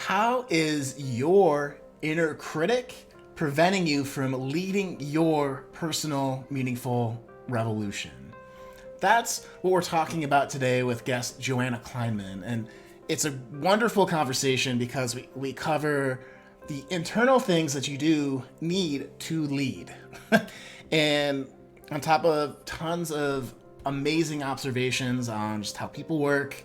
How is your inner critic preventing you from leading your personal, meaningful revolution? That's what we're talking about today with guest Joanna Kleinman. And it's a wonderful conversation because we cover the internal things that you do need to lead. And on top of tons of amazing observations on just how people work,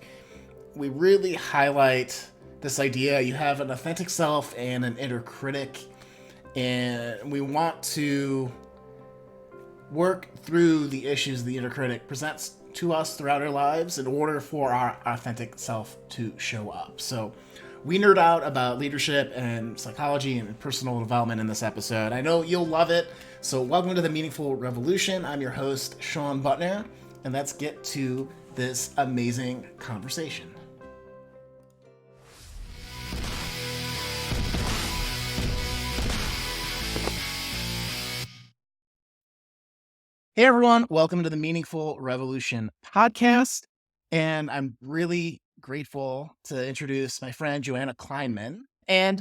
we really highlight this idea you have an authentic self and an inner critic, and we want to work through the issues the inner critic presents to us throughout our lives in order for our authentic self to show up. So we nerd out about leadership and psychology and personal development in this episode. I know you'll love it. So welcome to the Meaningful Revolution. I'm your host, Sean Butner, and let's get to this amazing conversation. Hey everyone, welcome to the Meaningful Revolution podcast. And I'm really grateful to introduce my friend Joanna Kleinman. And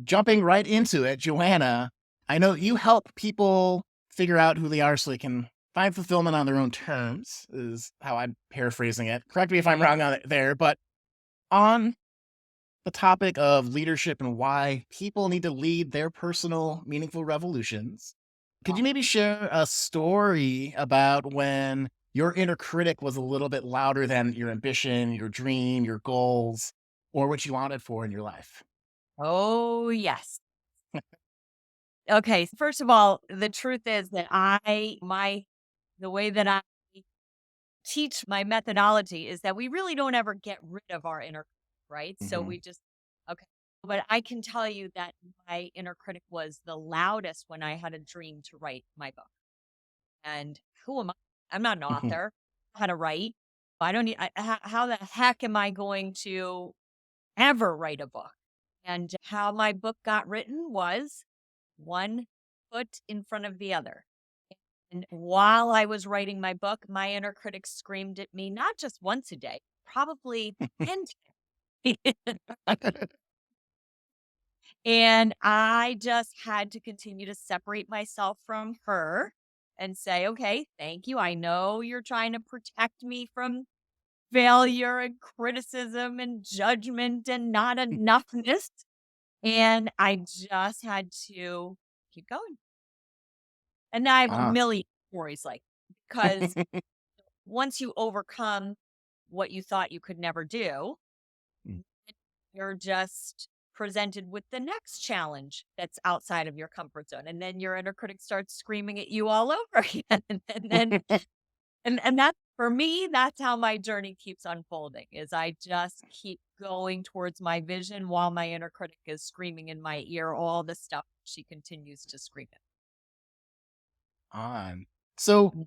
jumping right into it, Joanna, I know you help people figure out who they are so they can find fulfillment on their own terms, is how I'm paraphrasing it. Correct me if I'm wrong on it there, but on the topic of leadership and why people need to lead their personal, meaningful revolutions, could you maybe share a story about when your inner critic was a little bit louder than your ambition, your dream, your goals, or what you wanted for in your life? Oh, yes. Okay. First of all, the truth is that the way that I teach my methodology is that we really don't ever get rid of our inner critic, right? So Hmm. we just, okay. But I can tell you that my inner critic was the loudest when I had a dream to write my book. And who am I? I'm not an Hmm. author. How to write. I don't need, how the heck am I going to ever write a book? And how my book got written was one foot in front of the other. And while I was writing my book, my inner critic screamed at me not just once a day, probably 10 times. And I just had to continue to separate myself from her and say, okay, thank you. I know you're trying to protect me from failure and criticism and judgment and not enoughness. And I just had to keep going. And I have a Ah. million stories like because once you overcome what you thought you could never do, you're just presented with the next challenge that's outside of your comfort zone. And then your inner critic starts screaming at you all over again. And then and that for me, that's how my journey keeps unfolding is I just keep going towards my vision while my inner critic is screaming in my ear all the stuff she continues to scream at. On. So,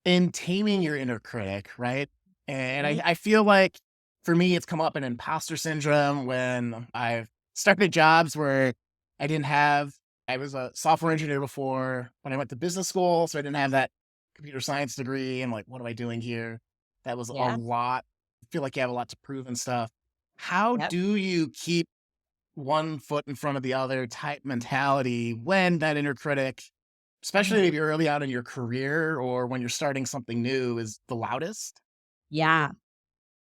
in taming your inner critic, right? And Mhm. I feel like for me, it's come up in imposter syndrome when I've started jobs where I didn't have, I was a software engineer before when I went to business school. So I didn't have that computer science degree. And like, what am I doing here? That was a Yeah. lot. I feel like you have a lot to prove and stuff. How Yep. do you keep one foot in front of the other type mentality when that inner critic, especially Mhm. maybe early on in your career or when you're starting something new, is the loudest? Yeah.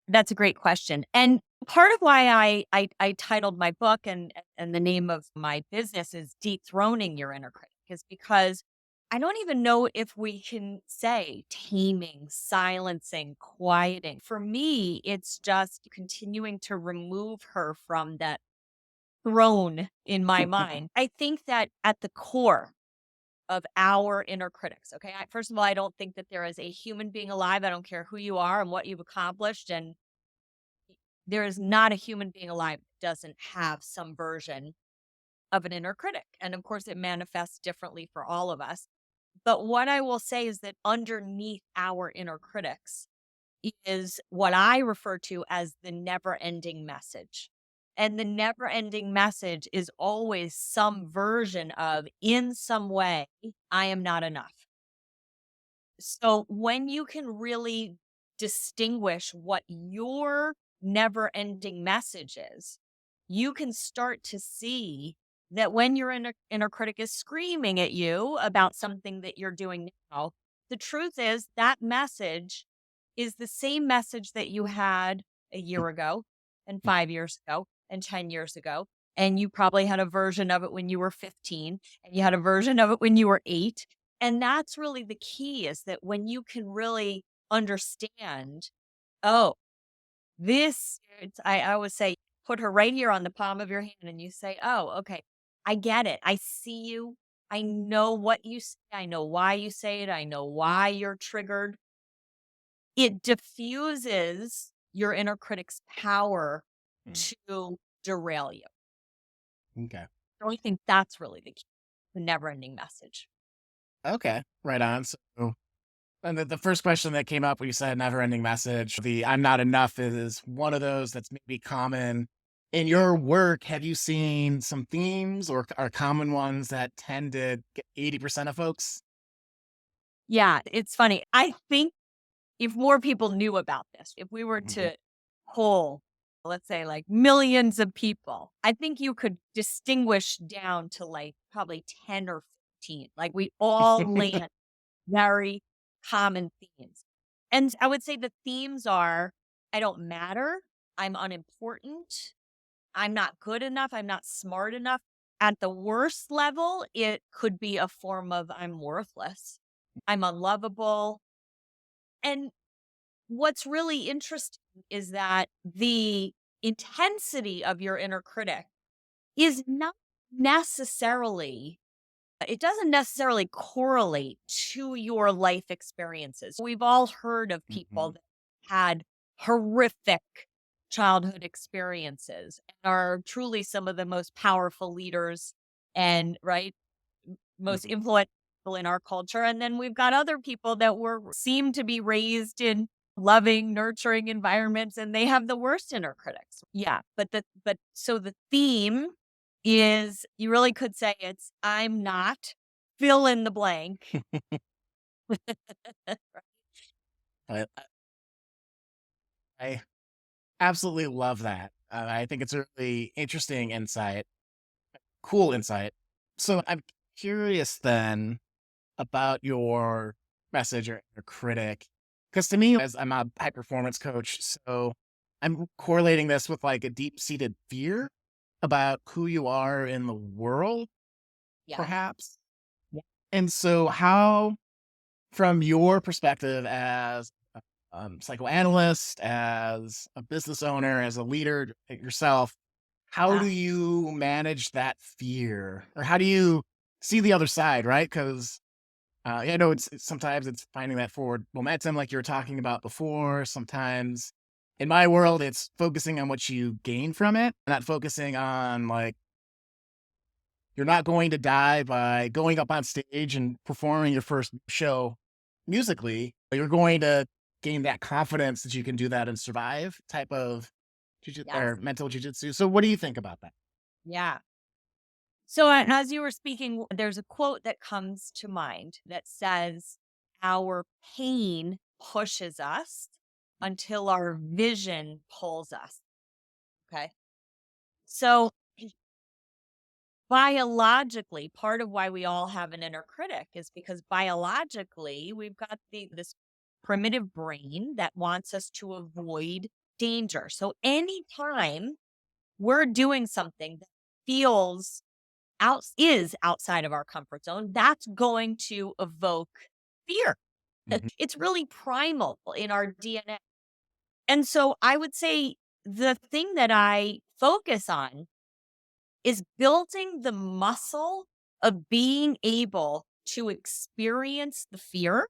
That's a great question. And part of why I titled my book and the name of my business is Dethroning Your Inner Critic is because I don't even know if we can say taming, silencing, quieting. For me, it's just continuing to remove her from that throne in my mind. I think that at the core of our inner critics, okay? First of all, I don't think that there is a human being alive. I don't care who you are and what you've accomplished and there is not a human being alive that doesn't have some version of an inner critic. And of course, it manifests differently for all of us. But what I will say is that underneath our inner critics is what I refer to as the never ending message. And the never ending message is always some version of, in some way, I am not enough. So when you can really distinguish what your never ending message is, you can start to see that when your inner critic is screaming at you about something that you're doing now, the truth is that message is the same message that you had a year ago and 5 years ago and 10 years ago. And you probably had a version of it when you were 15 and you had a version of it when you were 8. And that's really the key, is that when you can really understand, oh, I always say, put her right here on the palm of your hand and you say, oh, okay, I get it. I see you. I know what you say. I know why you say it. I know why you're triggered. It diffuses your inner critic's power Mm. to derail you. Okay. So I think that's really the key, the never ending message. Okay. Right on. So, and the first question that came up when you said never ending message, the I'm not enough is one of those that's maybe common. In your work, have you seen some themes or common ones that tend to get 80% of folks? Yeah, it's funny. I think if more people knew about this, if we were Mhm. to poll, let's say like millions of people, I think you could distinguish down to like probably 10 or 15. Like we all land very common themes. And I would say the themes are, I don't matter, I'm unimportant, I'm not good enough, I'm not smart enough. At the worst level, it could be a form of I'm worthless, I'm unlovable. And what's really interesting is that the intensity of your inner critic is not necessarily, it doesn't necessarily correlate to your life experiences. We've all heard of people Mhm. that had horrific childhood experiences and are truly some of the most powerful leaders and, right, most Mhm. influential in our culture. And then we've got other people that were seem to be raised in loving, nurturing environments, and they have the worst inner critics. Yeah. But so the theme is, you really could say it's I'm not, fill in the blank. I, I absolutely love that. I think it's a really interesting insight, cool insight. So I'm curious then about your message or your critic, because to me, as I'm a high performance coach, so I'm correlating this with like a deep seated fear about who you are in the world, Yeah. perhaps. Yeah. And so, how, from your perspective as a psychoanalyst, as a business owner, as a leader yourself, how do Yeah. you manage that fear, or how do you see the other side? Right? Because yeah, no, sometimes it's finding that forward momentum, like you were talking about before. Sometimes, in my world, it's focusing on what you gain from it, not focusing on like you're not going to die by going up on stage and performing your first show musically. But you're going to gain that confidence that you can do that and survive type of Yes. or mental jujitsu. So, what do you think about that? Yeah. So, as you were speaking, there's a quote that comes to mind that says, our pain pushes us until our vision pulls us. Okay. So, biologically, part of why we all have an inner critic is because biologically, we've got this primitive brain that wants us to avoid danger. So, anytime we're doing something that feels is outside of our comfort zone, that's going to evoke fear. Mhm. It's really primal in our DNA. And so I would say the thing that I focus on is building the muscle of being able to experience the fear,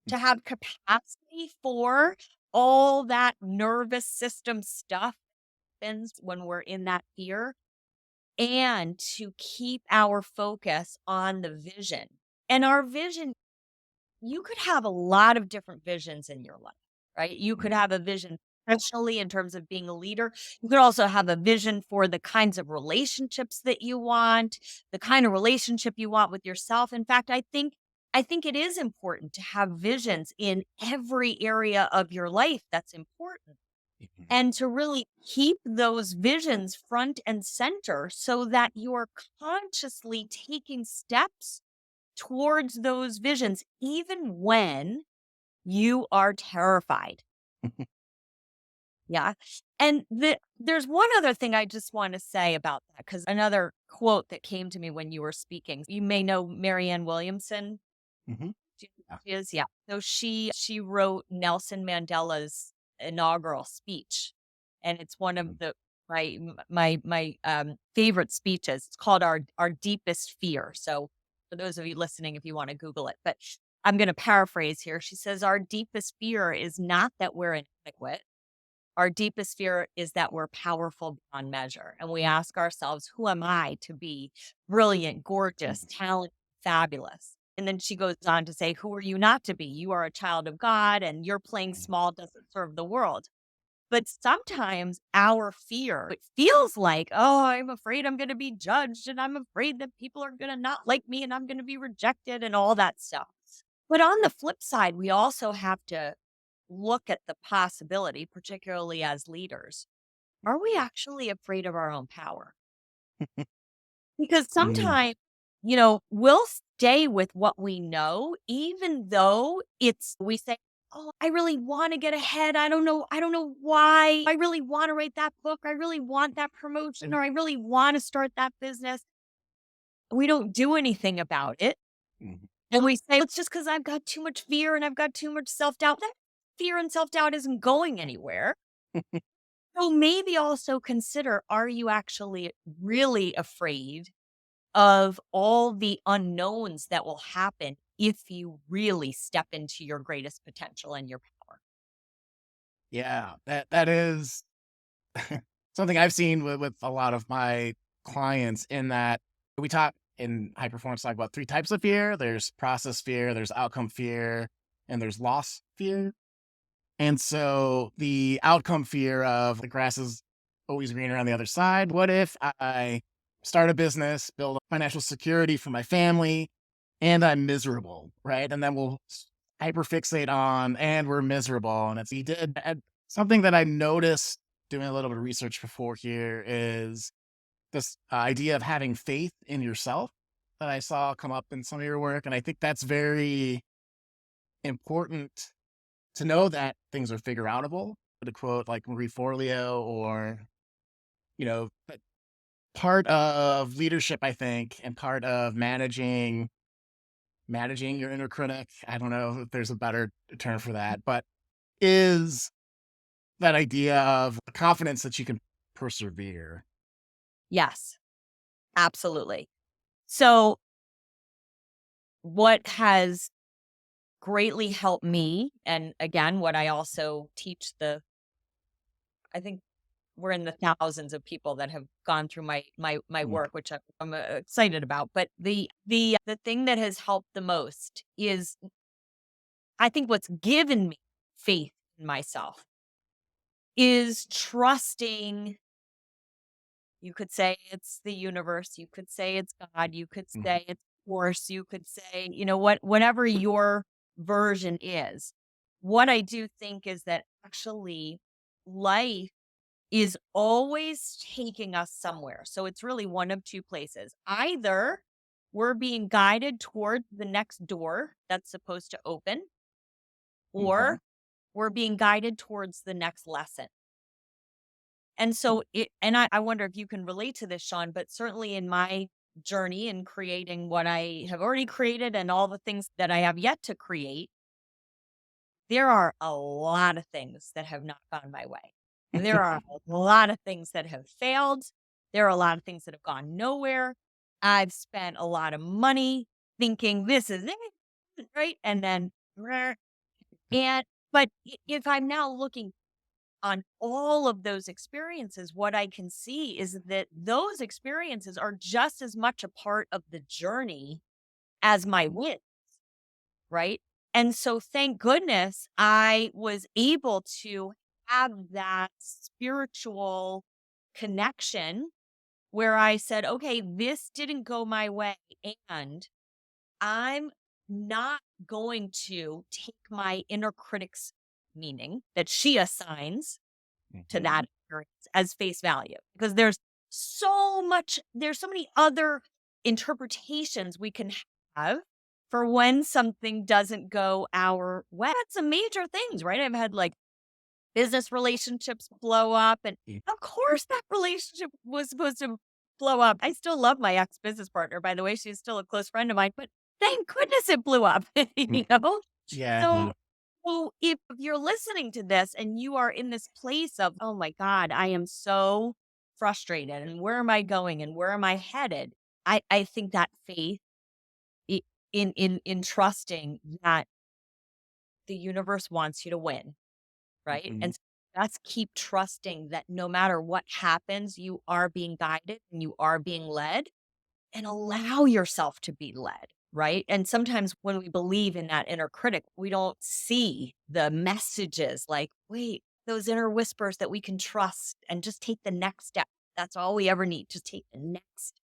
to have capacity for all that nervous system stuff happens when we're in that fear, and to keep our focus on the vision. And our vision, you could have a lot of different visions in your life, right? You could have a vision professionally in terms of being a leader. You could also have a vision for the kinds of relationships that you want, the kind of relationship you want with yourself. In fact, I think it is important to have visions in every area of your life that's important. Mhm. and to really keep those visions front and center so that you're consciously taking steps towards those visions, even when you are terrified. Yeah. And there's one other thing I just want to say about that, because another quote that came to me when you were speaking, you may know Marianne Williamson. Mhm. She Yeah. she is, yeah. So she wrote Nelson Mandela's inaugural speech, and it's one of Mhm. my favorite speeches. It's called Our Deepest Fear. So for those of you listening, if you want to Google it, but I'm going to paraphrase here. She says, "Our deepest fear is not that we're inadequate. Our deepest fear is that we're powerful beyond measure." And we ask ourselves, who am I to be brilliant, gorgeous, Mhm. talented, fabulous? And then she goes on to say, who are you not to be? You are a child of God, and your playing Mhm. small doesn't serve the world. But sometimes our fear, it feels like, oh, I'm afraid I'm going to be judged, and I'm afraid that people are going to not like me, and I'm going to be rejected, and all that stuff. But on the flip side, we also have to look at the possibility, particularly as leaders. Are we actually afraid of our own power? Because Mm. sometimes, we'll stay with what we know, even though we say, oh, I really want to get ahead. I don't know. I don't know why. I really want to write that book. I really want that promotion, or I really want to start that business. We don't do anything about it. Mhm. And we say, it's just because I've got too much fear and I've got too much self doubt. That fear and self doubt isn't going anywhere. So maybe also consider, are you actually really afraid of all the unknowns that will happen if you really step into your greatest potential and your power? Yeah, that is something I've seen with a lot of my clients in that we talk in high performance talk about 3 types of fear. There's process fear, there's outcome fear, and there's loss fear. And so the outcome fear of the grass is always greener on the other side. What if I start a business, build financial security for my family, and I'm miserable, right? And then we'll hyperfixate on, and we're miserable. And it's, he did. And something that I noticed doing a little bit of research before here is this idea of having faith in yourself that I saw come up in some of your work. And I think that's very important to know that things are figure outable, to quote like Marie Forleo, or, but part of leadership, I think, and part of managing your inner critic, I don't know if there's a better term for that, but is that idea of confidence that you can persevere. Yes, absolutely. So, what has greatly helped me, and again, what I also teach I think we're in the thousands of people that have gone through my Mm. work, which I'm excited about. But the thing that has helped the most is, I think, what's given me faith in myself is trusting. You could say it's the universe, you could say it's God, you could Mhm. say it's force, you could say, whatever your version is. What I do think is that actually life is always taking us somewhere. So it's really one of two places. Either we're being guided toward the next door that's supposed to open, Mhm. or we're being guided towards the next lesson. And so I wonder if you can relate to this, Sean, but certainly in my journey in creating what I have already created and all the things that I have yet to create, there are a lot of things that have not gone my way. There are a lot of things that have failed. There are a lot of things that have gone nowhere. I've spent a lot of money thinking this is it, right? And then, and, but if I'm now looking on all of those experiences, what I can see is that those experiences are just as much a part of the journey as my win, right? And so thank goodness I was able to have that spiritual connection where I said, okay, this didn't go my way, and I'm not going to take my inner critic's meaning that she assigns to Mhm. that experience as face value because there's so many other interpretations we can have for when something doesn't go our way. That's some major things, right? I've had like business relationships blow up, and Mm. of course that relationship was supposed to blow up. I still love my ex business partner, by the way. She's still a close friend of mine, but thank goodness it blew up, Mm. you know? Yeah. So so if you're listening to this and you are in this place of, "Oh my god, I am so frustrated and where am I going and where am I headed?" I think that faith I in trusting that the universe wants you to win, right? Mhm. And that's keep trusting that no matter what happens, you are being guided and you are being led and allow yourself to be led, right? And sometimes when we believe in that inner critic, we don't see the messages like, wait, those inner whispers that we can trust and just take the next step. That's all we ever need. Just take the next.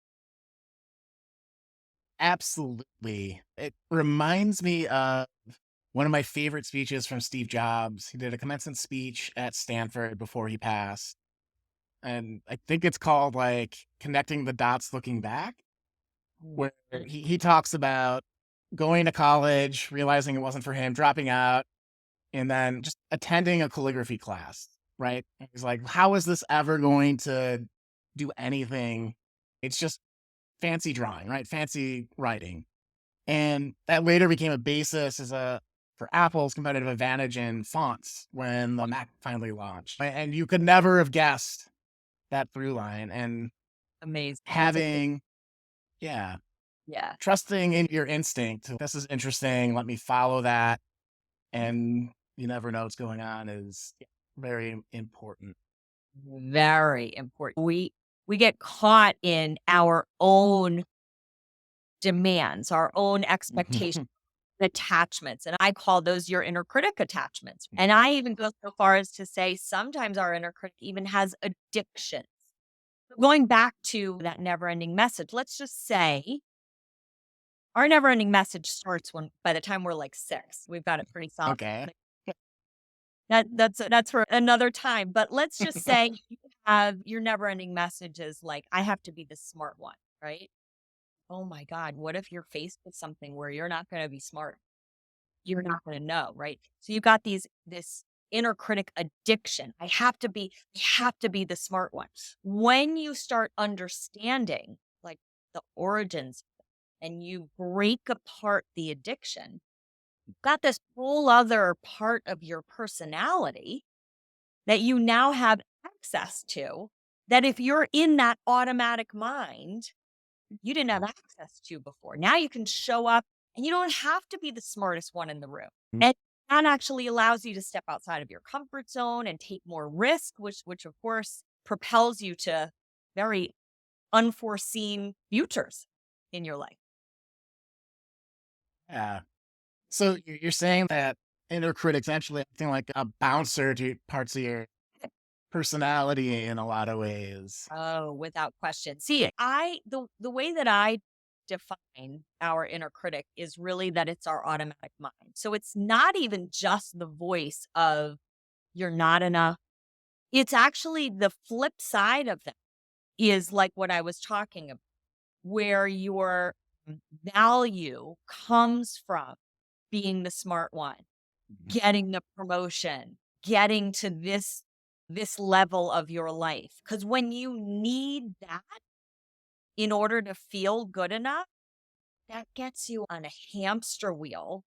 Absolutely. It reminds me of one of my favorite speeches from Steve Jobs. He did a commencement speech at Stanford before he passed. And I think it's called like Connecting the Dots Looking Back, where he talks about going to college, realizing it wasn't for him, dropping out, and then just attending a calligraphy class, right? And he's like, how is this ever going to do anything? It's just fancy drawing, right? Fancy writing. And that later became a basis as a for Apple's competitive advantage in fonts when the Mac finally launched. And you could never have guessed that through line. And Amazing. That's a great, having, yeah, yeah. trusting in your instinct. This is interesting. Let me follow that. And you never know what's going on is very important. Very important. We get caught in our own demands, our own expectations, attachments, and I call those your inner critic attachments. And I even go so far as to say sometimes our inner critic even has addictions. Going back to that never-ending message, let's just say our never-ending message starts when by the time we're like 6. We've got it pretty solid. Okay. That's for another time, but let's just say you have your never-ending message is like, "I have to be the smart one," right? Oh my god, what if you're faced with something where you're not gonna be smart? You're not gonna know, right? So you got this inner critic addiction. I have to be the smart one. When you start understanding, like, the origins and you break apart the addiction, you've got this whole other part of your personality that you now have access to, that if you're in that automatic mind, you didn't have access to before. Now you can show up and you don't have to be the smartest one in the room. And that actually allows you to step outside of your comfort zone and take more risk, which of course propels you to very unforeseen futures in your life. Yeah. So you're saying that inner critic's actually acting like a bouncer to parts of your personality in a lot of ways. Oh, without question. See, the way that I define our inner critic is really that it's our automatic mind. So it's not even just the voice of you're not enough. It's actually the flip side of that is like what I was talking about, where your value comes from being the smart one, Mhm. getting the promotion, getting to this level of your life. Because when you need that in order to feel good enough, that gets you on a hamster wheel.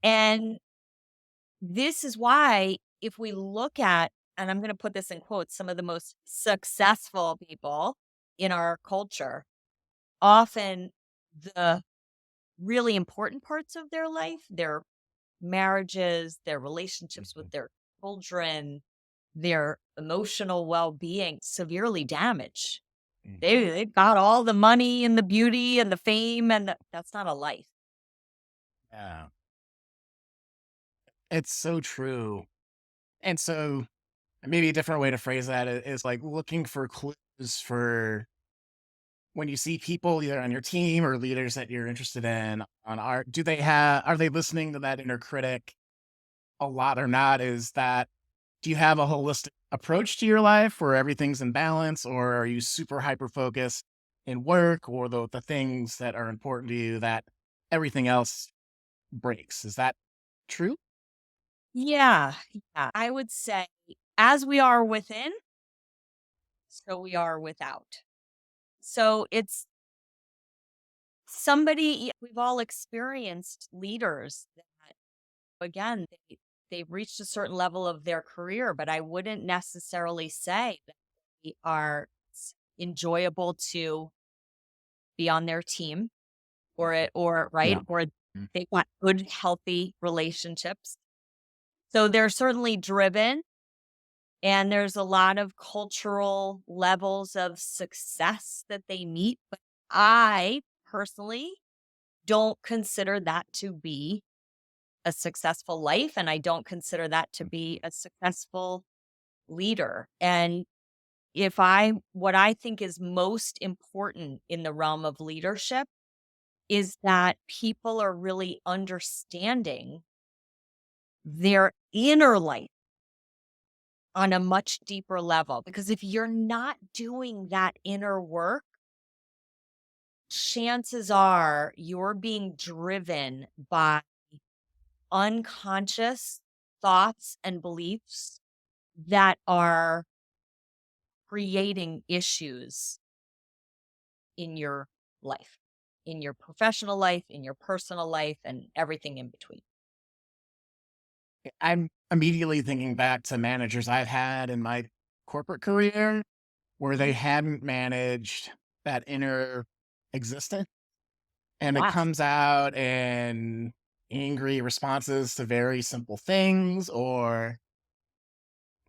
And this is why, if we look at, and I'm going to put this in quotes, some of the most successful people in our culture, often the really important parts of their life, their marriages, their relationships with Mhm. their children, their emotional well being severely damaged. Mhm. They got all the money and the beauty and the fame, and that's not a life. Yeah. It's so true. And so maybe a different way to phrase that is like looking for clues for when you see people either on your team or leaders that you're interested in on art, are they listening to that inner critic a lot or not? Is that Do you have a holistic approach to your life where everything's in balance, or are you super hyper focused in work or the things that are important to you that everything else breaks? Is that true? Yeah. Yeah. I would say, as we are within, so we are without. So it's we've all experienced leaders that, again, they've reached a certain level of their career, but I wouldn't necessarily say that they are enjoyable to be on their team, or right, Yeah. or Mm. they want good, healthy relationships. So they're certainly driven, and there's a lot of cultural levels of success that they meet. But I personally don't consider that to be a successful life, and I don't consider that to be a successful leader. And what I think is most important in the realm of leadership is that people are really understanding their inner life on a much deeper level. Because if you're not doing that inner work, chances are you're being driven by unconscious thoughts and beliefs that are creating issues in your life, in your professional life, in your personal life, and everything in between. I'm immediately thinking back to managers I've had in my corporate career where they Mhm. hadn't managed that inner existence. And it Yes, comes out in angry responses to very simple things or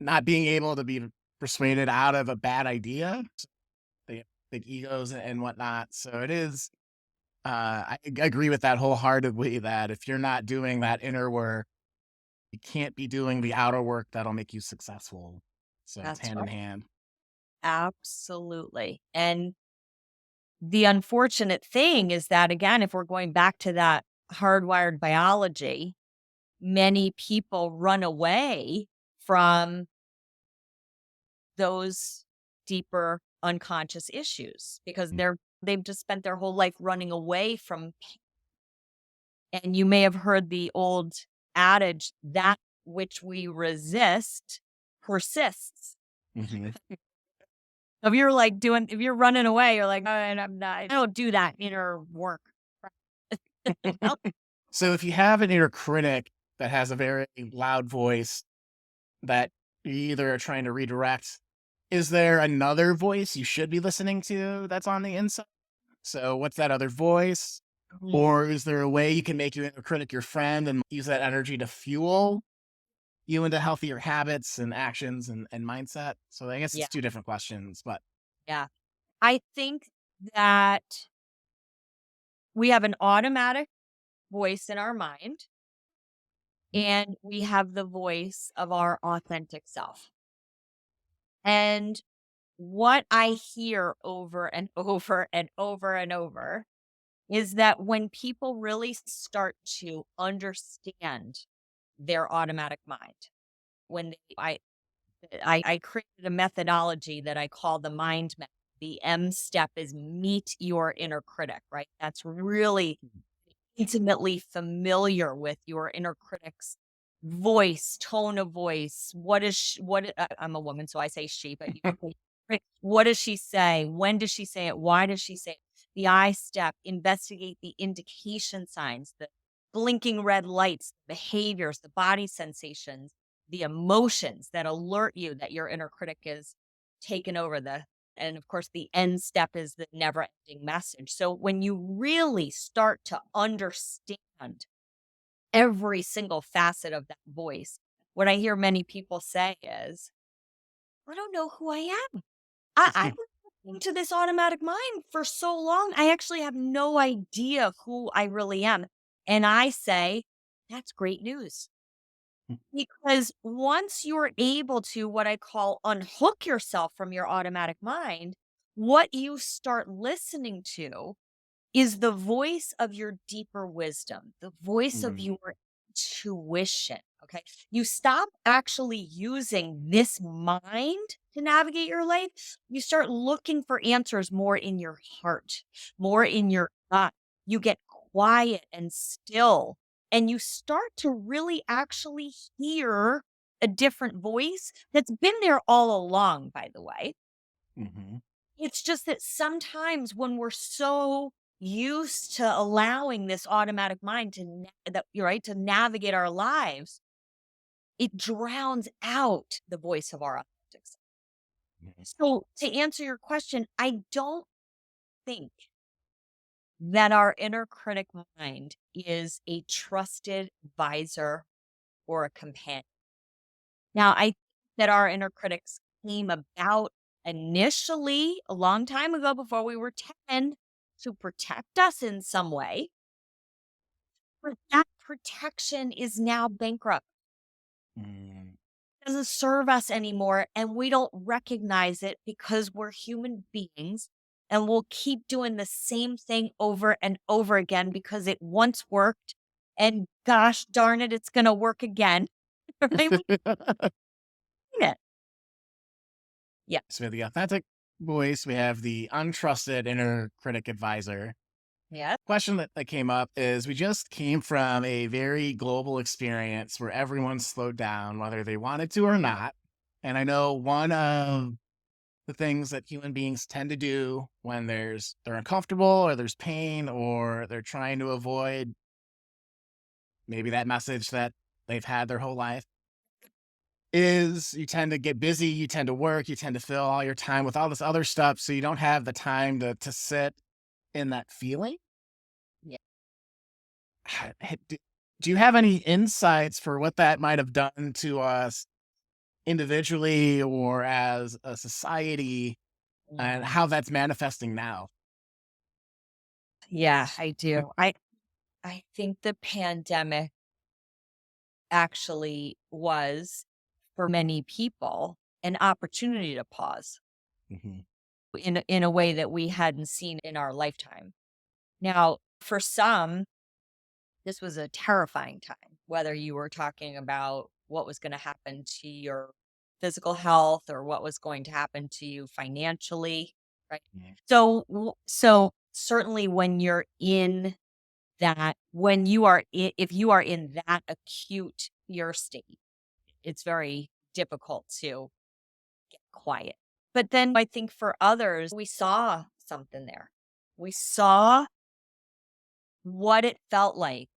not being able to be persuaded out of a bad idea. They have big egos and whatnot. So it is, I agree with that wholeheartedly that if you're not doing that inner work, you can't be doing the outer work that'll make you successful. So it's that's hand in right. hand. Absolutely. And the unfortunate thing is that, again, if we're going back to that hardwired biology, many people run away from those deeper unconscious issues because Mm. they've just spent their whole life running away from. And you may have heard the old adage, that which we resist persists. Mhm. If you're running away, you're like, oh, and I don't do that inner work. Well, So if you have an inner critic that has a very loud voice that you either are trying to redirect, is there another voice you should be listening to that's on the inside? So what's that other voice? mm, Or is there a way you can make your inner critic your friend and use that energy to fuel you into healthier habits and actions and mindset? So I guess yeah, it's two different questions, but yeah. I think that we have an automatic voice in our mind, and we have the voice of our authentic self. And what I hear over and over and over and over is that when people really start to understand their automatic mind, when I created a methodology that I call the mind map. The M step is meet your inner critic, right? That's really intimately familiar with your inner critic's voice, tone of voice. I'm a woman, so I say she, but you can say, right? What does she say? When does she say it? Why does she say it? The I step, investigate the indication signs, the blinking red lights, behaviors, the body sensations, the emotions that alert you that your inner critic is taken over. And of course, the end step is the never ending message. So when you really start to understand every single facet of that voice, what I hear many people say is, I don't know who I am. I've been listening to this automatic mind for so long. I actually have no idea who I really am. And I say, that's great news. Because once you're able to, what I call, unhook yourself from your automatic mind, what you start listening to is the voice of your deeper wisdom, the voice of Mhm. your intuition. Okay. You stop actually using this mind to navigate your life. You start looking for answers more in your heart, more in your gut. You get quiet and still, and you start to really actually hear a different voice that's been there all along, by the way. Hmm. It's just that sometimes when we're so used to allowing this automatic mind to that you're right to navigate our lives, it drowns out the voice of our authentic self. So to answer your question, I don't think that our inner critic mind is a trusted advisor or a companion. Now, I think that our inner critics came about initially a long time ago before we were 10 to protect us in some way, but that protection is now bankrupt. Mm. Doesn't serve us anymore, and we don't recognize it because we're human beings, and we'll keep doing the same thing over and over again because it once worked, and gosh darn it, it's gonna work again. Right? We need it. Yeah. So we have the authentic voice, we have the untrusted inner critic advisor. Yeah. Question that came up is we just came from a very global experience where everyone slowed down, whether they wanted to or not. And I know one of the things that human beings tend to do when they're uncomfortable or there's pain or they're trying to avoid maybe that message that they've had their whole life is you tend to get busy, you tend to work, you tend to fill all your time with all this other stuff. So you don't have the time to sit in that feeling. Yeah. Do do you have any insights for what that might have done to us individually or as a society and Mm. how that's manifesting now? Yeah, I do. I think the pandemic actually was, for many people, an opportunity to pause Hmm. in a way that we hadn't seen in our lifetime. Now, for some, this was a terrifying time, whether you were talking about what was gonna happen to your physical health or what was going to happen to you financially, right? So certainly when you're in that when you are if you are in that acute fear state, it's very difficult to get quiet. But then I think for others, we saw something there. We saw what it felt like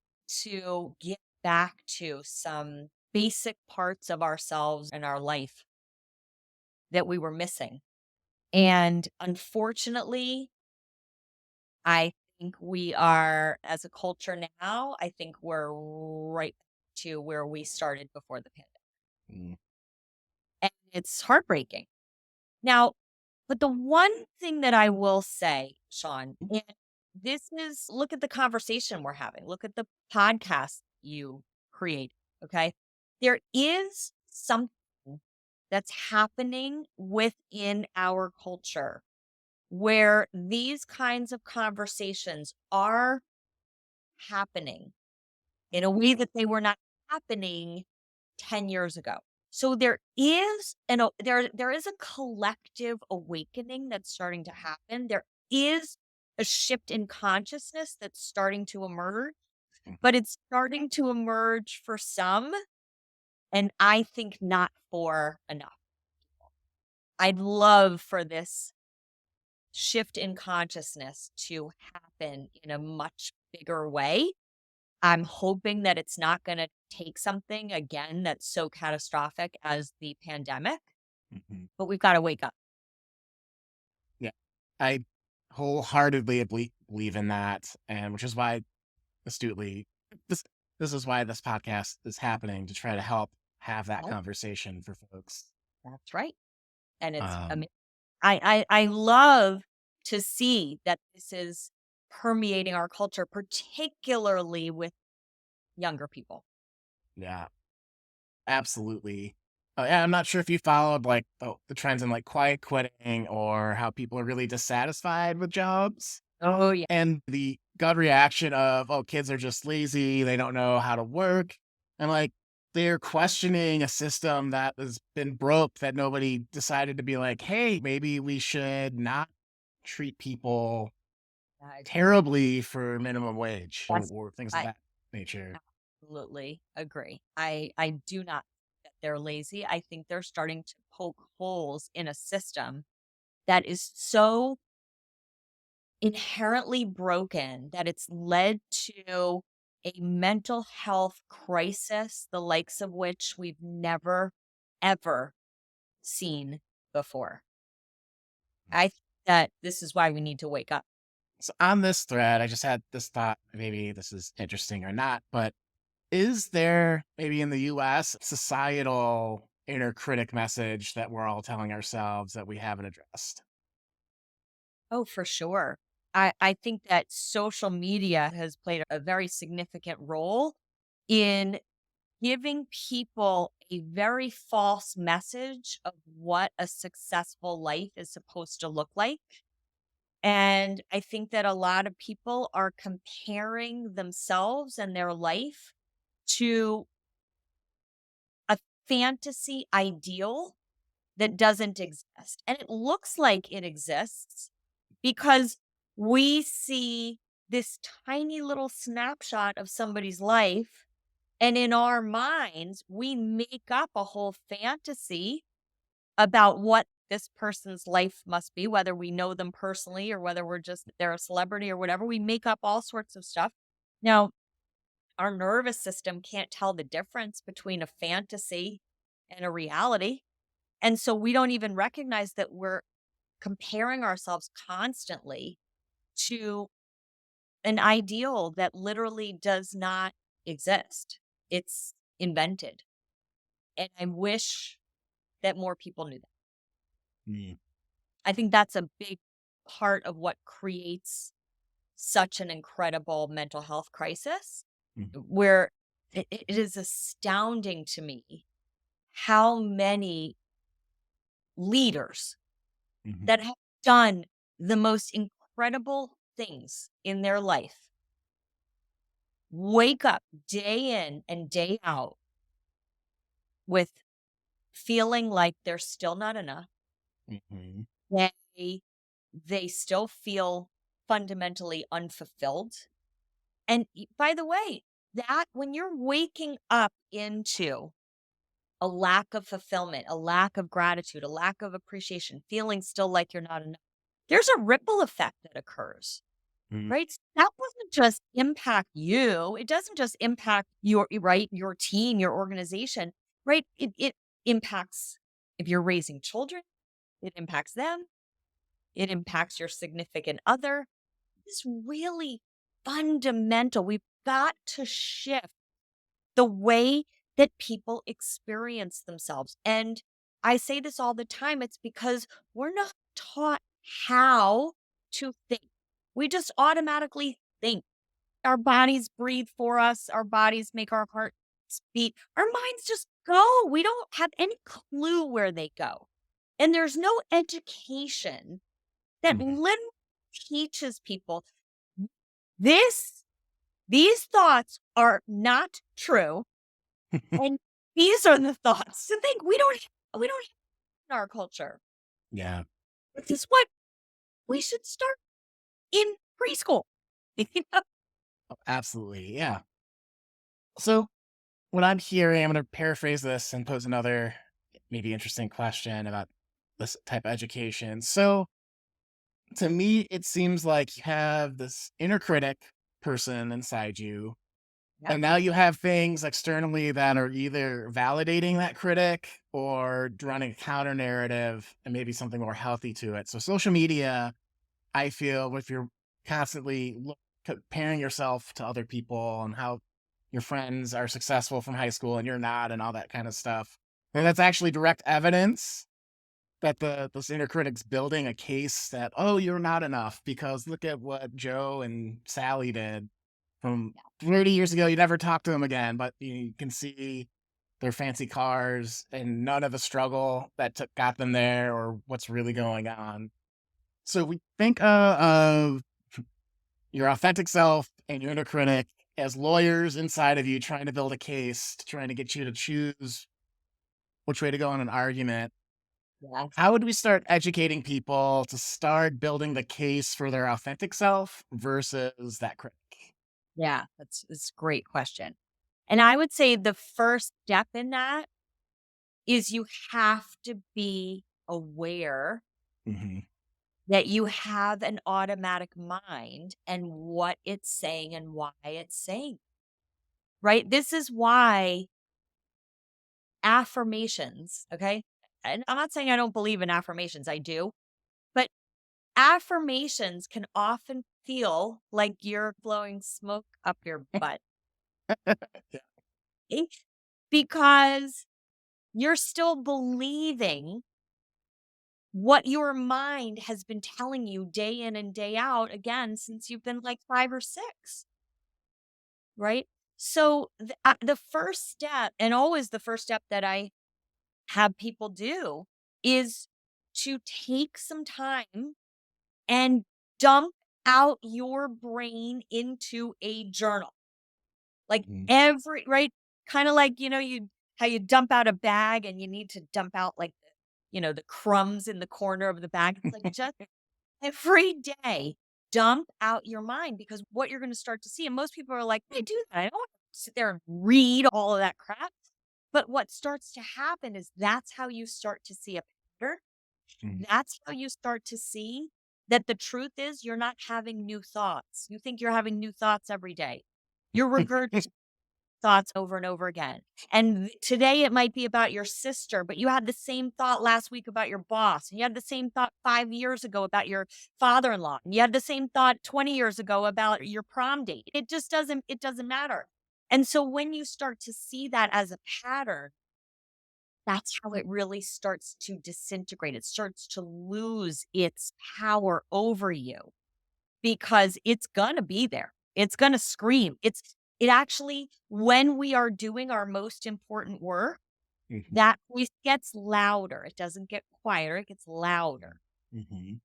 to get back to some basic parts of ourselves and our life that we were missing. And unfortunately, I think we are, as a culture now, I think we're right to where we started before the pandemic. Mm. And it's heartbreaking. Now, but the one thing that I will say, Sean, and this is look at the conversation we're having, look at the podcast you create. Okay. There is something that's happening within our culture where these kinds of conversations are happening in a way that they were not happening 10 years ago. So there is a collective awakening that's starting to happen. There is a shift in consciousness that's starting to emerge, but it's starting to emerge for some, and I think not for enough. I'd love for this shift in consciousness to happen in a much bigger way. I'm hoping that it's not going to take something again that's so catastrophic as the pandemic, Mhm. but we've got to wake up. Yeah, I wholeheartedly believe in that, and which is why astutely this this is why this podcast is happening to try to help have that Right? conversation for folks. That's right. And it's Um, I love to see that this is permeating our culture, particularly with younger people. yeah, absolutely. Yeah, I'm not sure if you followed like the trends in like quiet quitting or how people are really dissatisfied with jobs Oh yeah. and the gut reaction of, oh, kids are just lazy, they don't know how to work. And like they're questioning a system that has been broke, that nobody decided to be like, hey, maybe we should not treat people I terribly for minimum wage that's or things of I that nature. absolutely agree. I do not think that they're lazy. I think they're starting to poke holes in a system that is so inherently broken that it's led to a mental health crisis, the likes of which we've never, ever seen before. I think that this is why we need to wake up. So on this thread, I just had this thought, maybe this is interesting or not, but is there maybe in the US societal inner critic message that we're all telling ourselves that we haven't addressed? Oh, for sure. I think that social media has played a very significant role in giving people a very false message of what a successful life is supposed to look like. And I think that a lot of people are comparing themselves and their life to a fantasy ideal that doesn't exist. And it looks like it exists because we see this tiny little snapshot of somebody's life. And in our minds, we make up a whole fantasy about what this person's life must be, whether we know them personally or whether we're just they're a celebrity or whatever. We make up all sorts of stuff. Now, our nervous system can't tell the difference between a fantasy and a reality. And so we don't even recognize that we're comparing ourselves constantly to an ideal that literally does not exist. It's invented. And I wish that more people knew that. Mm, I think that's a big part of what creates such an incredible mental health crisis, mm, where it is astounding to me how many leaders mhm, that have done the most incredible things in their life wake up day in and day out with feeling like they're still not enough. mhm, They they still feel fundamentally unfulfilled. And by the way, that when you're waking up into a lack of fulfillment, a lack of gratitude, a lack of appreciation, feeling still like you're not enough, there's a ripple effect that occurs. mhm, Right? That doesn't just impact you. It doesn't just impact your team, your organization, right? It impacts if you're raising children, it impacts them, it impacts your significant other. It's really fundamental. We've got to shift the way that people experience themselves. And I say this all the time. It's because we're not taught how to think. We just automatically think. Our bodies breathe for us, our bodies make our hearts beat. Our minds just go. We don't have any clue where they go. And there's no education that mhm. literally teaches people this these thoughts are not true, and these are the thoughts to think. We don't have in our culture. Yeah, This is what we should start in preschool. You know? absolutely. Yeah. So what I'm hearing, I'm going to paraphrase this and pose another maybe interesting question about this type of education. So to me, it seems like you have this inner critic person inside you. Yep. And now you have things externally that are either validating that critic or running a counter narrative and maybe something more healthy to it. So social media, I feel, if you're constantly comparing yourself to other people and how your friends are successful from high school and you're not, and all that kind of stuff, and that's actually direct evidence that this inner critic's building a case that, oh, you're not enough because look at what Joe and Sally did from 30 years ago. You never talk to them again, but you can see their fancy cars and none of the struggle that got them there or what's really going on. So we think of your authentic self and your inner critic, as lawyers inside of you trying to build a case, trying to get you to choose which way to go in an argument. Yes. How would we start educating people to start building the case for their authentic self versus that critic? Yeah, it's a great question. And I would say the first step in that is you have to be aware Hmm. that you have an automatic mind and what it's saying and why it's saying, right? This is why affirmations, okay? And I'm not saying I don't believe in affirmations, I do, but affirmations can often feel like you're blowing smoke up your butt, Yeah. eh, because you're still believing what your mind has been telling you day in and day out, again, since you've been like 5 or 6, right? So, the first step, and always the first step that I have people do, is to take some time and dump out your brain into a journal. Like Mhm. every right? Kinda like, you how you dump out a bag and you need to dump out, like, the crumbs in the corner of the bag. It's like, just every day, dump out your mind, because what you're gonna start to see, and most people are like, "I do that. I don't wanna sit there and read all of that crap." But what starts to happen is that's how you start to see a pattern. Mhm. That's how you start to see that the truth is you're not having new thoughts. You think you're having new thoughts every day. You're regurgitating thoughts over and over again. And today it might be about your sister, but you had the same thought last week about your boss. And you had the same thought 5 years ago about your father in law. And you had the same thought 20 years ago about your prom date. It doesn't matter. And so when you start to see that as a pattern, that's how it really starts to disintegrate. It starts to lose its power over you, because it's gonna be there. It's gonna scream. It actually, when we are doing our most important work, Mhm. that voice gets louder. It doesn't get quieter, it gets louder. Mhm.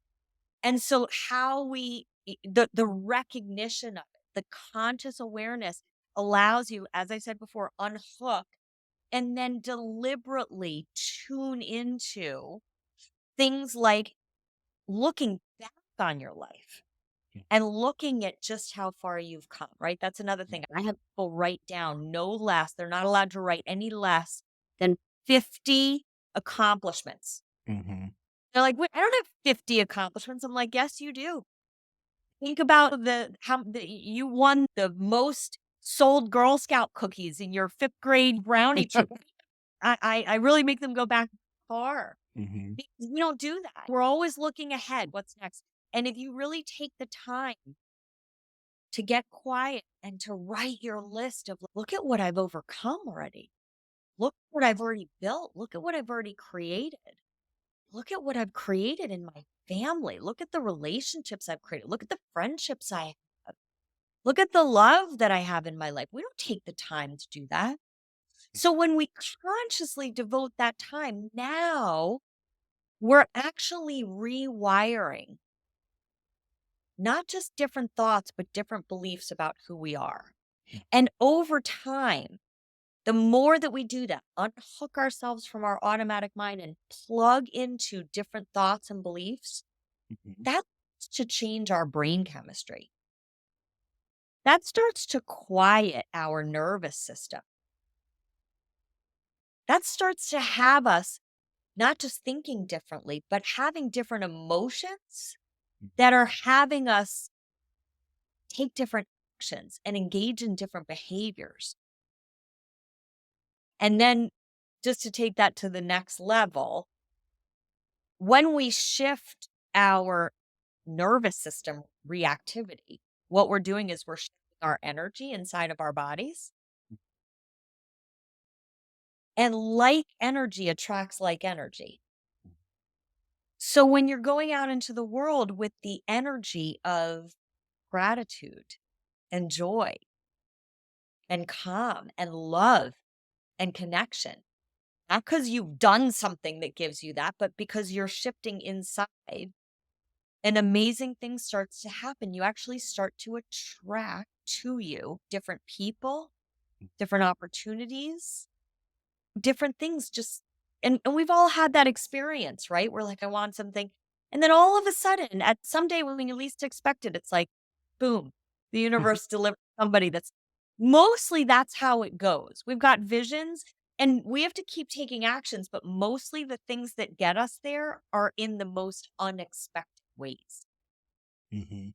And so how the recognition of it, the conscious awareness allows you, as I said before, unhook and then deliberately tune into things like looking back on your life and looking at just how far you've come, right? That's another thing. I have people write down no less. They're not allowed to write any less than 50 accomplishments. Mhm. They're like, "Wait, I don't have 50 accomplishments." I'm like, "Yes, you do. Think about you won the most sold Girl Scout cookies in your 5th grade brownie troop." I really make them go back far, Mhm. because we don't do that. We're always looking ahead. What's next? And if you really take the time to get quiet and to write your list of, look at what I've overcome already. Look what I've already built. Look at what I've already created. Look at what I've created in my family. Look at the relationships I've created. Look at the friendships I have. Look at the love that I have in my life. We don't take the time to do that. So when we consciously devote that time, now we're actually rewiring not just different thoughts, but different beliefs about who we are. And over time, the more that we do that, unhook ourselves from our automatic mind and plug into different thoughts and beliefs, Mhm. that starts to change our brain chemistry. That starts to quiet our nervous system. That starts to have us not just thinking differently, but having different emotions that are having us take different actions and engage in different behaviors. And then, just to take that to the next level, when we shift our nervous system reactivity, what we're doing is we're shifting our energy inside of our bodies. And like energy attracts like energy. So when you're going out into the world with the energy of gratitude and joy and calm and love and connection, not because you've done something that gives you that, but because you're shifting inside, and amazing things starts to happen. You actually start to attract to you different people, different opportunities, different things just and we've all had that experience, right? We're like, I want something. And then all of a sudden, at some day when you least expect it, it's like, boom, the universe delivers somebody that's mostly that's how it goes. We've got visions and we have to keep taking actions, but mostly the things that get us there are in the most unexpected ways. Hmm.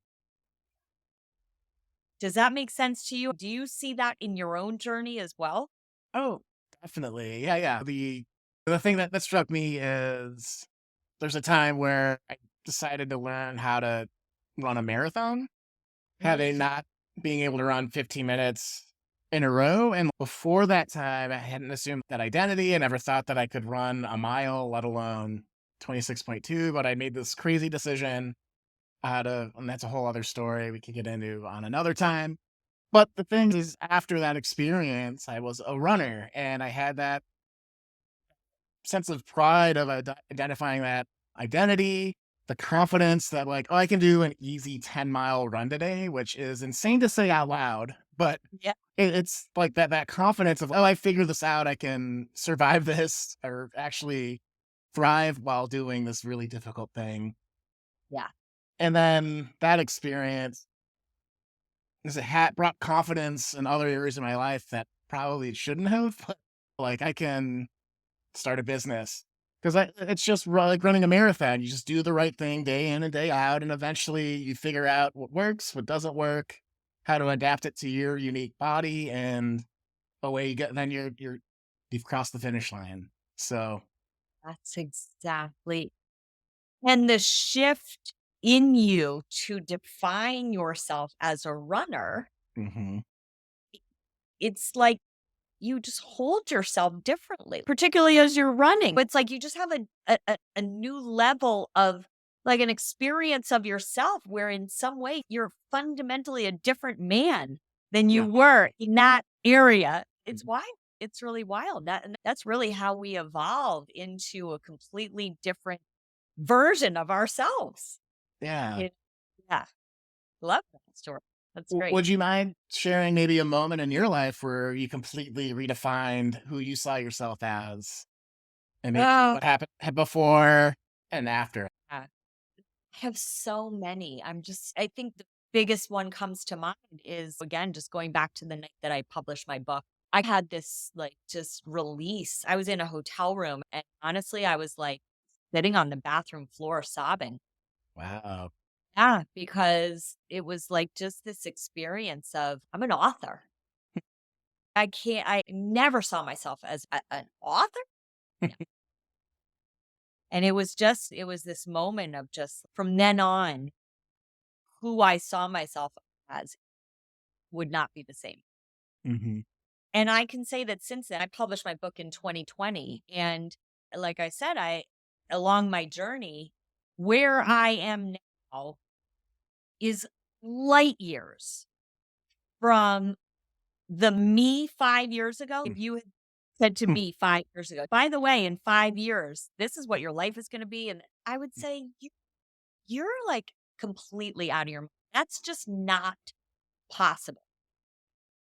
Does that make sense to you? Do you see that in your own journey as well? Oh, definitely. Yeah, yeah. The thing that struck me is there's a time where I decided to learn how to run a marathon, having Mm, not being able to run 15 minutes in a row. And before that time, I hadn't assumed that identity. I never thought that I could run a mile, let alone 26.2. But I made this crazy decision how to, and that's a whole other story we could get into on another time. But the thing is, after that experience, I was a runner and I had that sense of pride of identifying that identity, the confidence that, like, oh, I can do an easy 10-mile run today, which is insane to say out loud. But yeah. it's like that confidence of, oh, I figured this out. I can survive this or actually thrive while doing this really difficult thing. Yeah. And then that experience is a hat brought confidence in other areas of my life that probably it shouldn't have. But like I can start a business because it's just like running a marathon. You just do the right thing day in and day out, and eventually you figure out what works, what doesn't work, how to adapt it to your unique body, and away you get. Then you've crossed the finish line. So, That's exactly. And the shift in you to define yourself as a runner, hmm. it's like you just hold yourself differently, particularly as you're running. It's like you just have a new level of like an experience of yourself where in some way you're fundamentally a different man than you Yeah. were in that area. It's wild. It's really wild. And that's really how we evolve into a completely different version of ourselves. Yeah. It yeah, love that story. That's great. Would you mind sharing maybe a moment in your life where you completely redefined who you saw yourself as, and maybe Oh, what happened before and after? yeah. I have so many. I think the biggest one comes to mind is again, just going back to the night that I published my book. I had this like just release. I was in a hotel room and honestly, I was like sitting on the bathroom floor sobbing. Wow. Yeah, because it was like just this experience of I'm an author. I never saw myself as an author. No. And it was this moment of just from then on, who I saw myself as would not be the same. Hmm. And I can say that since then, I published my book in 2020. And like I said, along my journey, where I am now is light years from the me 5 years ago. If you had said to me 5 years ago, by the way, in 5 years, this is what your life is going to be. And I would say, you're like completely out of your mind. That's just not possible.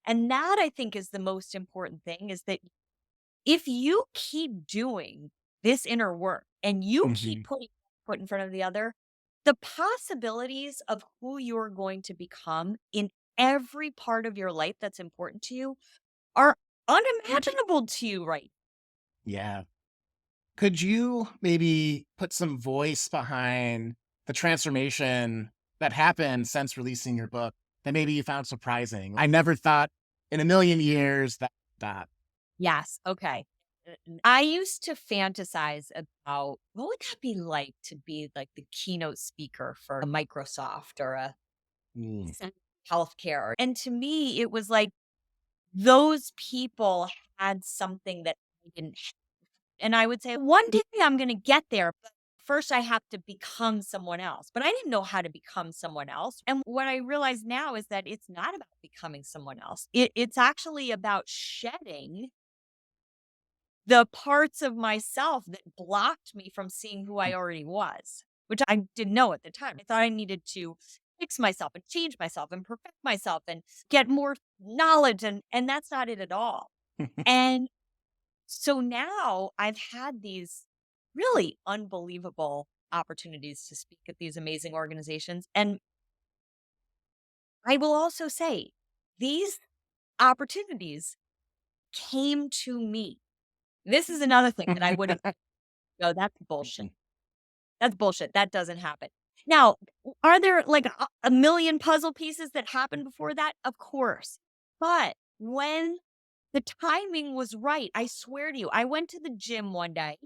And that I think is the most important thing is that if you keep doing this inner work and you keep Hmm. putting one foot in front of the other, the possibilities of who you're going to become in every part of your life that's important to you are unimaginable to you right. Yeah. Could you maybe put some voice behind the transformation that happened since releasing your book that maybe you found surprising? I never thought in a million years that. Yes. Okay. I used to fantasize about what would that be like to be like the keynote speaker for a Microsoft or a Mm. healthcare. And to me, it was like those people had something that I didn't. And I would say, one day I'm going to get there, but first I have to become someone else. But I didn't know how to become someone else. And what I realize now is that it's not about becoming someone else. It's actually about shedding the parts of myself that blocked me from seeing who I already was. which I didn't know at the time. I thought I needed to fix myself and change myself and perfect myself and get more knowledge, and that's not it at all. And so now I've had these really unbelievable opportunities to speak at these amazing organizations. And I will also say these opportunities came to me. This is another thing that I would have, no, that's bullshit. That's bullshit. That doesn't happen. Now, are there like a million puzzle pieces that happened before that? Of course. But when the timing was right, I swear to you, I went to the gym one day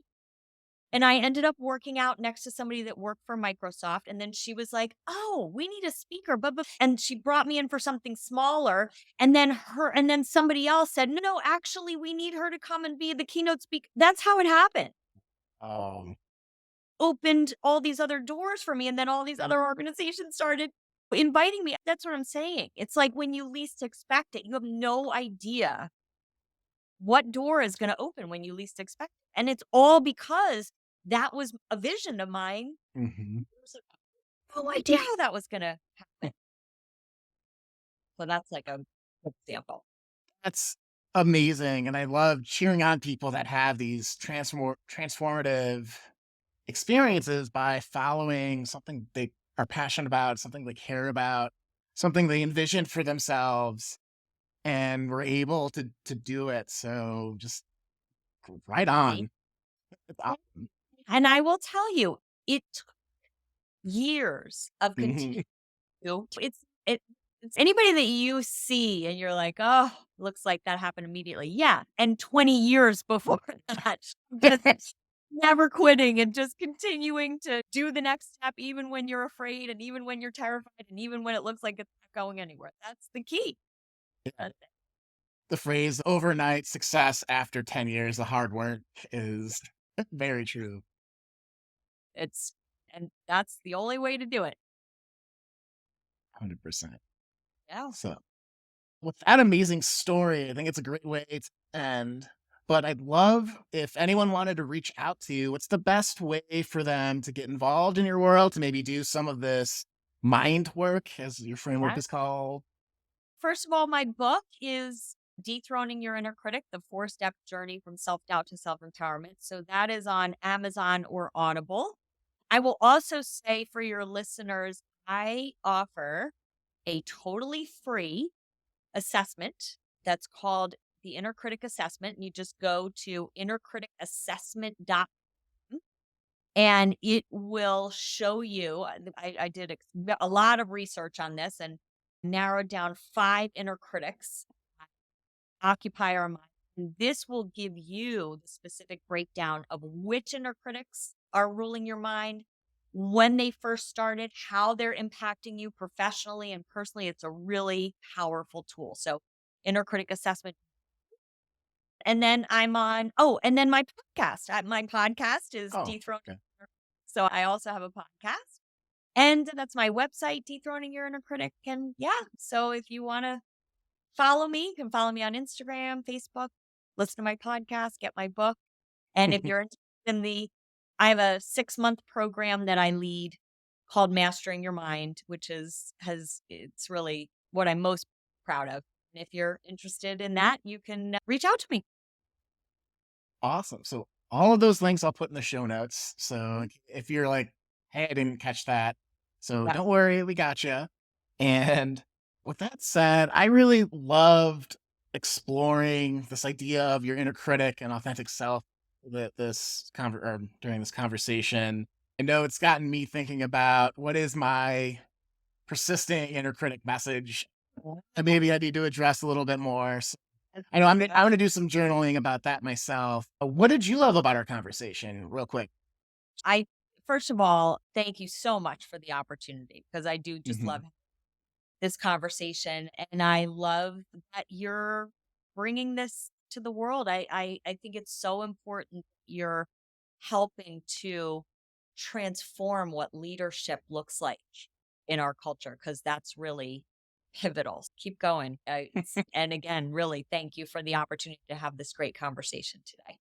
and I ended up working out next to somebody that worked for Microsoft. And then she was like, "Oh, we need a speaker." And she brought me in for something smaller. And then somebody else said, "No, no, actually, we need her to come and be the keynote speaker." That's how it happened. Oh, Opened all these other doors for me. And then all these other organizations started inviting me. That's what I'm saying. It's like when you least expect it, you have no idea what door is going to open when you least expect it. And it's all because that was a vision of mine. hmm No idea how that was going to happen. So that's like a good example. that's amazing. And I love cheering on people that have these transformative experiences by following something they are passionate about, something they care about, something they envisioned for themselves, and were able to do it. So just right Thank on. It's you. awesome. And I will tell you, it took years of Mhm. continuing. It it's anybody that you see and you're like, "Oh, looks like that happened immediately." Yeah, and 20 years before that, just never quitting and just continuing to do the next step even when you're afraid and even when you're terrified and even when it looks like it's not going anywhere. That's the key. That's it. The phrase overnight success after 10 years of hard work is very true. It's and that's the only way to do it. 100%. Yeah. So, with that amazing story, I think it's a great way to end. But I'd love if anyone wanted to reach out to you, what's the best way for them to get involved in your world, to maybe do some of this mind work, as your framework Yeah. is called? First of all, my book is Dethroning Your Inner Critic, the 4-step journey from self-doubt to self-empowerment. So that is on Amazon or Audible. I will also say for your listeners, I offer a totally free assessment that's called the Inner Critic Assessment. And you just go to innercriticassessment.com and it will show you. I did a lot of research on this and narrowed down 5 inner critics occupy our mind. And this will give you the specific breakdown of which inner critics are ruling your mind, when they first started, how they're impacting you professionally and personally. It's a really powerful tool. So, inner critic assessment. And then and then my podcast. My podcast is Oh, Dethrone. okay. So, I also have a podcast. And that's my website, Dethroning Your Inner Critic. And yeah, so if you want to follow me, you can follow me on Instagram, Facebook, listen to my podcast, get my book. And if you're interested in I have a 6-month program that I lead called Mastering Your Mind, which it's really what I'm most proud of. And if you're interested in that, you can reach out to me. Awesome. So all of those links I'll put in the show notes. So if you're like, hey, I didn't catch that. So Yeah. don't worry, we got you. And with that said, I really loved exploring this idea of your inner critic and authentic self that during this conversation. I know it's gotten me thinking about what is my persisting inner critic message that maybe I need to address a little bit more. I know I'm gonna do some journaling about that myself. What did you love about our conversation, real quick? I First of all, thank you so much for the opportunity because I do just Mhm. love this conversation, and I love that you're bringing this to the world. I think it's so important you're helping to transform what leadership looks like in our culture because that's really pivotal. Keep going. And again, really thank you for the opportunity to have this great conversation today.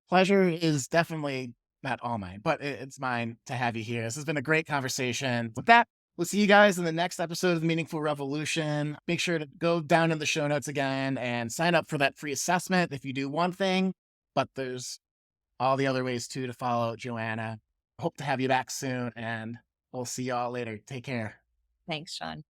Pleasure is definitely not all mine, but it's mine to have you here. This has been a great conversation. With that, we'll see you guys in the next episode of the Meaningful Revolution. Make sure to go down in the show notes again and sign up for that free assessment if you do one thing, but there's all the other ways too to follow Joanna. Hope to have you back soon, and we'll see y'all later. Take care. Thanks, Sean.